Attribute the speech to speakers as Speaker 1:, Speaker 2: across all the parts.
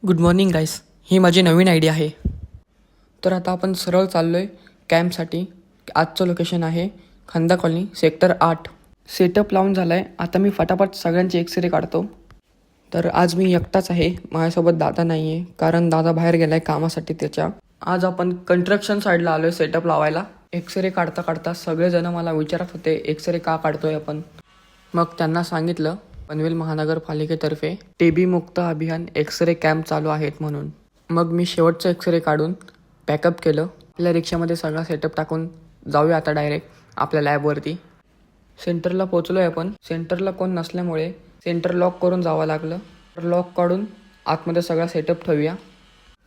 Speaker 1: Good morning गाईस. ही माझी नवीन idea आहे. तर आता आपण सरळ चाललो आहे कॅम्पसाठी. आजचं लोकेशन आहे खंदा कॉलनी सेक्टर 8. सेटअप लावून झाला आहे. आता मी फटाफट सगळ्यांचे एक्सरे काढतो. तर आज मी एकटाच आहे, माझ्यासोबत दादा नाही आहे, कारण दादा बाहेर गेला आहे कामासाठी त्याच्या. आज आपण कन्स्ट्रक्शन साईडला आलो आहे सेटअप लावायला. एक्सरे काढता काढता सगळेजण मला विचारत होते एक्सरे का काढतोय आपण. मग त्यांना सांगितलं पनवेल महानगरपालिकेतर्फे टीबी मुक्त अभियान एक्सरे कॅम्प चालू आहेत म्हणून. मग मी शेवटचं एक्सरे काढून पॅकअप केलं. आपल्या रिक्षामध्ये सगळा सेटअप टाकून जाऊया आता डायरेक्ट आपल्या लॅबवरती. सेंटरला पोचलो आहे आपण. सेंटरला कोण नसल्यामुळे सेंटर लॉक करून जावं लागलं. तर लॉक काढून आतमध्ये सगळा सेटअप ठेवूया.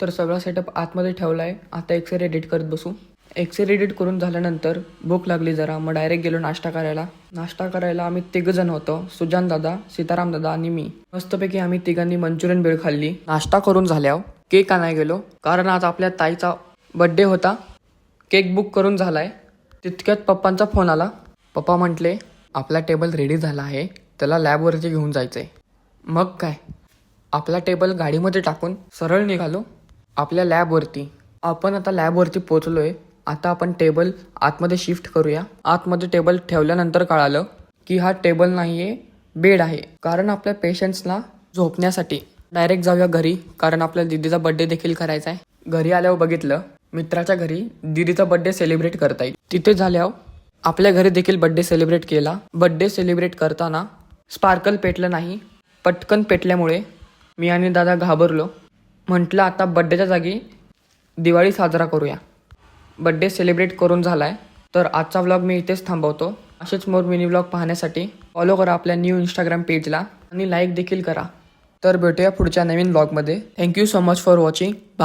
Speaker 1: तर सगळा सेटअप आतमध्ये ठेवला आहे. आता एक्सरे एडिट करत बसू. एक्सरे एडिट करून झाल्यानंतर भूक लागली जरा, मग डायरेक्ट गेलो नाश्ता करायला. आम्ही तिघजण होतो, सुजान दादा, सीताराम दादा आणि मी. मस्तपैकी आम्ही तिघांनी मंचुरियन भेळ खाल्ली. नाश्ता करून झाल्यावर केक आणायला गेलो, कारण आज आपल्या ताईचा बड्डे होता. केक बुक करून झालाय. तितक्यात पप्पांचा फोन आला. पप्पा म्हटले आपला टेबल रेडी झाला आहे, त्याला लॅबवरती घेऊन जायचंय. मग काय, आपला टेबल गाडीमध्ये टाकून सरळ निघालो आपल्या लॅबवरती. आपण आता लॅबवरती पोचलोय. आता आपण टेबल आतमध्ये शिफ्ट करूया. आतमध्ये टेबल ठेवल्यानंतर कळालं की हा टेबल नाहीये, बेड आहे. कारण आपल्या पेशंट्सला झोपण्यासाठी. डायरेक्ट जाऊया घरी, कारण आपल्या दीदीचा बड्डे देखील करायचा आहे. घरी आल्यावर बघितलं मित्राच्या घरी दीदीचा बड्डे सेलिब्रेट करता येईल. तिथे झाल्यावर आपल्या घरी देखील बड्डे सेलिब्रेट केला. बड्डे सेलिब्रेट करताना स्पार्कल पेटलं नाही. पटकन पेटल्यामुळे मी आणि दादा घाबरलो. म्हटलं आता बड्डेच्या जागी दिवाळी साजरा करूया. बड्डे सेलिब्रेट करून झालाय. तर आजचा व्लॉग मी इथेच थांबवतो. असेच मोर मिनी व्लॉग पाहण्यासाठी फॉलो करा आपल्या न्यू इंस्टाग्राम पेजला आणि लाईक देखील करा. तर भेटूया पुढच्या नवीन व्लॉगमध्ये. Thank you so much for watching. Bye.